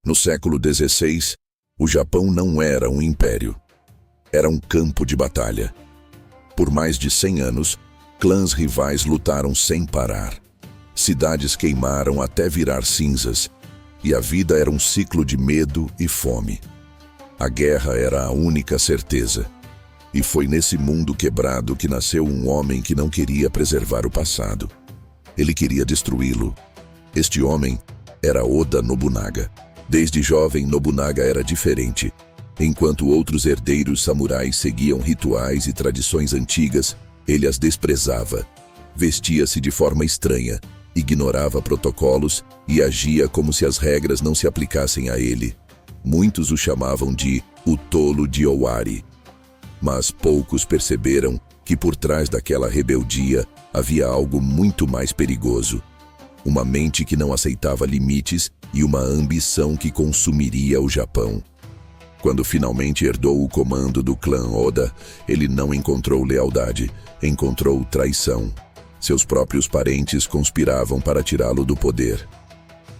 No século XVI, o Japão não era um império. Era um campo de batalha. Por mais de 100 anos, clãs rivais lutaram sem parar. Cidades queimaram até virar cinzas, e a vida era um ciclo de medo e fome. A guerra era a única certeza. E foi nesse mundo quebrado que nasceu um homem que não queria preservar o passado. Ele queria destruí-lo. Este homem era Oda Nobunaga. Desde jovem, Nobunaga era diferente. Enquanto outros herdeiros samurais seguiam rituais e tradições antigas, ele as desprezava. Vestia-se de forma estranha, ignorava protocolos e agia como se as regras não se aplicassem a ele. Muitos o chamavam de o tolo de Owari. Mas poucos perceberam que por trás daquela rebeldia havia algo muito mais perigoso. Uma mente que não aceitava limites e uma ambição que consumiria o Japão. Quando finalmente herdou o comando do clã Oda, ele não encontrou lealdade, encontrou traição. Seus próprios parentes conspiravam para tirá-lo do poder.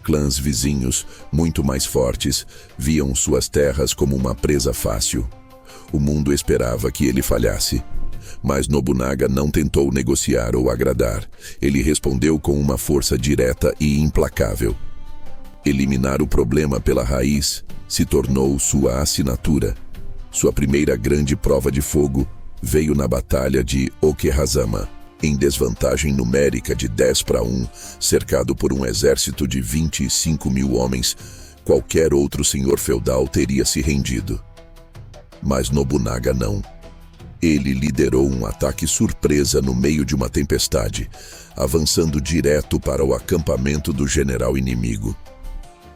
Clãs vizinhos, muito mais fortes, viam suas terras como uma presa fácil. O mundo esperava que ele falhasse. Mas Nobunaga não tentou negociar ou agradar. Ele respondeu com uma força direta e implacável. Eliminar o problema pela raiz se tornou sua assinatura. Sua primeira grande prova de fogo veio na Batalha de Okehazama, em desvantagem numérica de 10-1, cercado por um exército de 25 mil homens. Qualquer outro senhor feudal teria se rendido. Mas Nobunaga não. Ele liderou um ataque surpresa no meio de uma tempestade, avançando direto para o acampamento do general inimigo.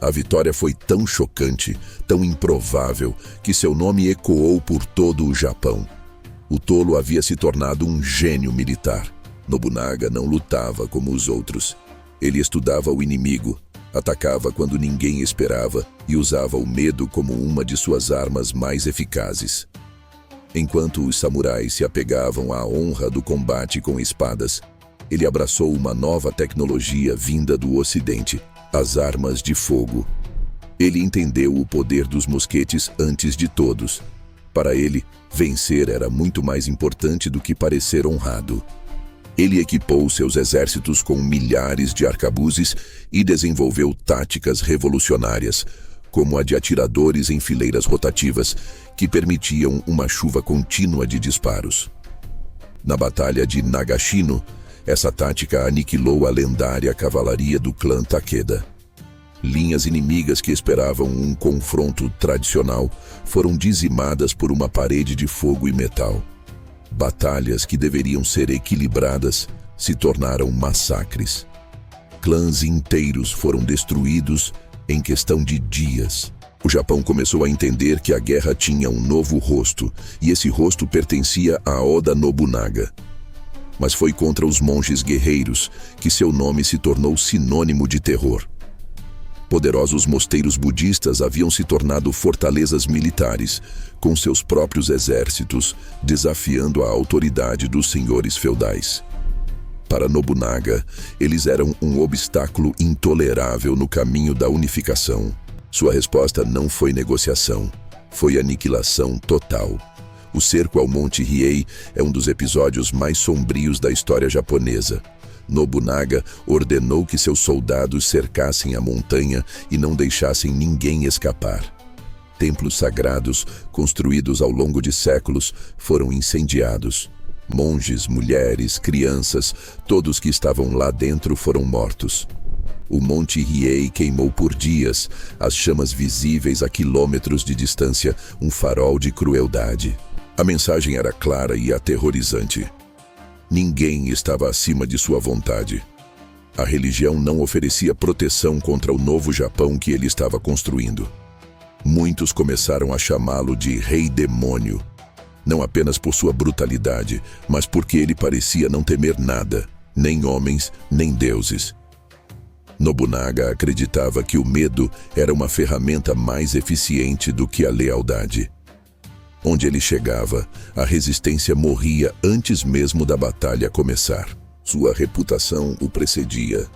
A vitória foi tão chocante, tão improvável, que seu nome ecoou por todo o Japão. O tolo havia se tornado um gênio militar. Nobunaga não lutava como os outros. Ele estudava o inimigo, atacava quando ninguém esperava e usava o medo como uma de suas armas mais eficazes. Enquanto os samurais se apegavam à honra do combate com espadas, ele abraçou uma nova tecnologia vinda do Ocidente, as armas de fogo. Ele entendeu o poder dos mosquetes antes de todos. Para ele, vencer era muito mais importante do que parecer honrado. Ele equipou seus exércitos com milhares de arcabuzes e desenvolveu táticas revolucionárias, como a de atiradores em fileiras rotativas, que permitiam uma chuva contínua de disparos. Na Batalha de Nagashino, essa tática aniquilou a lendária cavalaria do clã Takeda. Linhas inimigas que esperavam um confronto tradicional foram dizimadas por uma parede de fogo e metal. Batalhas que deveriam ser equilibradas se tornaram massacres. Clãs inteiros foram destruídos em questão de dias. O Japão começou a entender que a guerra tinha um novo rosto, e esse rosto pertencia a Oda Nobunaga. Mas foi contra os monges guerreiros que seu nome se tornou sinônimo de terror. Poderosos mosteiros budistas haviam se tornado fortalezas militares, com seus próprios exércitos, desafiando a autoridade dos senhores feudais. Para Nobunaga, eles eram um obstáculo intolerável no caminho da unificação. Sua resposta não foi negociação, foi aniquilação total. O cerco ao Monte Hiei é um dos episódios mais sombrios da história japonesa. Nobunaga ordenou que seus soldados cercassem a montanha e não deixassem ninguém escapar. Templos sagrados, construídos ao longo de séculos, foram incendiados. Monges, mulheres, crianças, todos que estavam lá dentro foram mortos. O Monte Hiei queimou por dias, as chamas visíveis a quilômetros de distância, um farol de crueldade. A mensagem era clara e aterrorizante. Ninguém estava acima de sua vontade. A religião não oferecia proteção contra o novo Japão que ele estava construindo. Muitos começaram a chamá-lo de Rei Demônio. Não apenas por sua brutalidade, mas porque ele parecia não temer nada, nem homens, nem deuses. Nobunaga acreditava que o medo era uma ferramenta mais eficiente do que a lealdade. Onde ele chegava, a resistência morria antes mesmo da batalha começar. Sua reputação o precedia,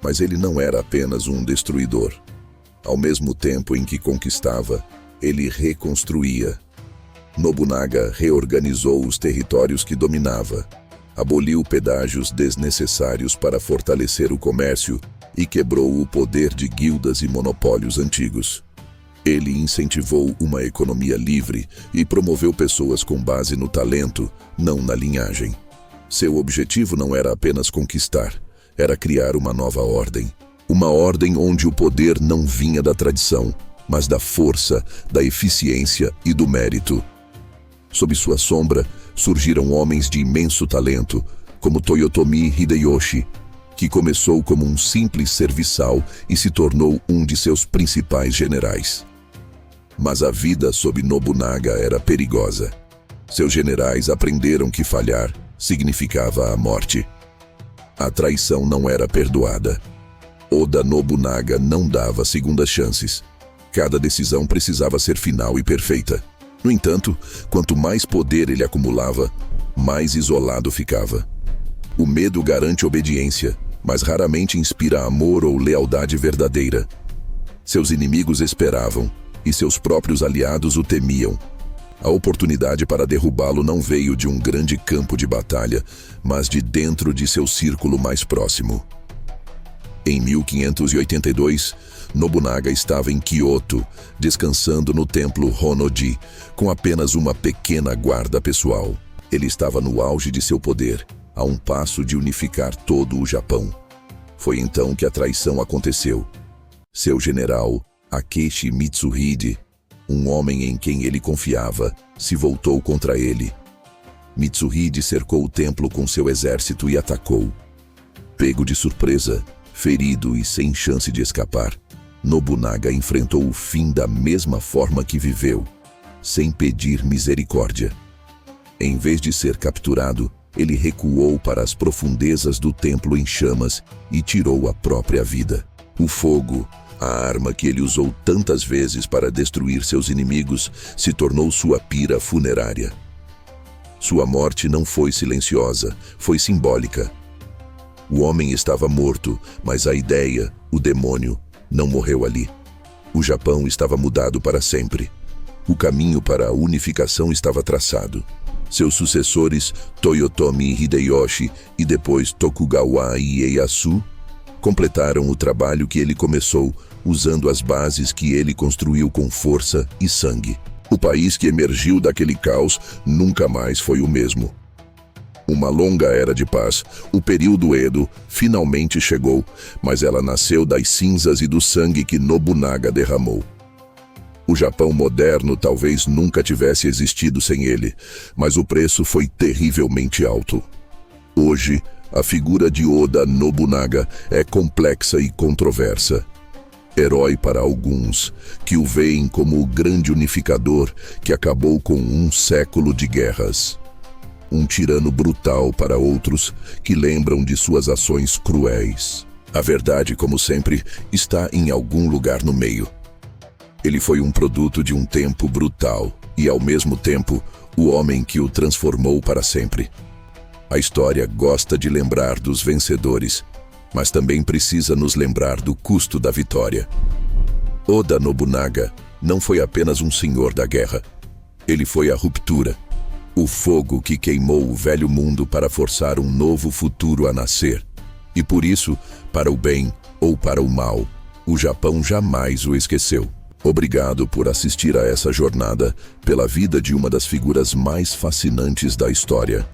mas ele não era apenas um destruidor. Ao mesmo tempo em que conquistava, ele reconstruía. Nobunaga reorganizou os territórios que dominava, aboliu pedágios desnecessários para fortalecer o comércio e quebrou o poder de guildas e monopólios antigos. Ele incentivou uma economia livre e promoveu pessoas com base no talento, não na linhagem. Seu objetivo não era apenas conquistar, era criar uma nova ordem. Uma ordem onde o poder não vinha da tradição, mas da força, da eficiência e do mérito. Sob sua sombra, surgiram homens de imenso talento, como Toyotomi Hideyoshi, que começou como um simples serviçal e se tornou um de seus principais generais. Mas a vida sob Nobunaga era perigosa. Seus generais aprenderam que falhar significava a morte. A traição não era perdoada. Oda Nobunaga não dava segundas chances. Cada decisão precisava ser final e perfeita. No entanto, quanto mais poder ele acumulava, mais isolado ficava. O medo garante obediência, mas raramente inspira amor ou lealdade verdadeira. Seus inimigos esperavam, e seus próprios aliados o temiam. A oportunidade para derrubá-lo não veio de um grande campo de batalha, mas de dentro de seu círculo mais próximo. Em 1582, Nobunaga estava em Kyoto, descansando no templo Honnoji, com apenas uma pequena guarda pessoal. Ele estava no auge de seu poder, a um passo de unificar todo o Japão. Foi então que a traição aconteceu. Seu general, Akechi Mitsuhide, um homem em quem ele confiava, se voltou contra ele. Mitsuhide cercou o templo com seu exército e atacou. Pego de surpresa, ferido e sem chance de escapar, Nobunaga enfrentou o fim da mesma forma que viveu, sem pedir misericórdia. Em vez de ser capturado, ele recuou para as profundezas do templo em chamas e tirou a própria vida. O fogo, a arma que ele usou tantas vezes para destruir seus inimigos, se tornou sua pira funerária. Sua morte não foi silenciosa, foi simbólica. O homem estava morto, mas a ideia, o demônio, não morreu ali. O Japão estava mudado para sempre. O caminho para a unificação estava traçado. Seus sucessores, Toyotomi Hideyoshi e depois Tokugawa Ieyasu, completaram o trabalho que ele começou, usando as bases que ele construiu com força e sangue. O país que emergiu daquele caos nunca mais foi o mesmo. Uma longa era de paz, o período Edo, finalmente chegou, mas ela nasceu das cinzas e do sangue que Nobunaga derramou. O Japão moderno talvez nunca tivesse existido sem ele, mas o preço foi terrivelmente alto. Hoje, a figura de Oda Nobunaga é complexa e controversa. Herói para alguns, que o veem como o grande unificador que acabou com um século de guerras. Um tirano brutal para outros, que lembram de suas ações cruéis. A verdade, como sempre, está em algum lugar no meio. Ele foi um produto de um tempo brutal e, ao mesmo tempo, o homem que o transformou para sempre. A história gosta de lembrar dos vencedores, mas também precisa nos lembrar do custo da vitória. Oda Nobunaga não foi apenas um senhor da guerra. Ele foi a ruptura, o fogo que queimou o velho mundo para forçar um novo futuro a nascer. E por isso, para o bem ou para o mal, o Japão jamais o esqueceu. Obrigado por assistir a essa jornada pela vida de uma das figuras mais fascinantes da história.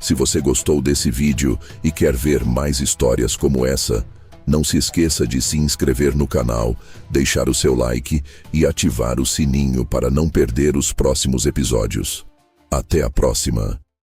Se você gostou desse vídeo e quer ver mais histórias como essa, não se esqueça de se inscrever no canal, deixar o seu like e ativar o sininho para não perder os próximos episódios. Até a próxima!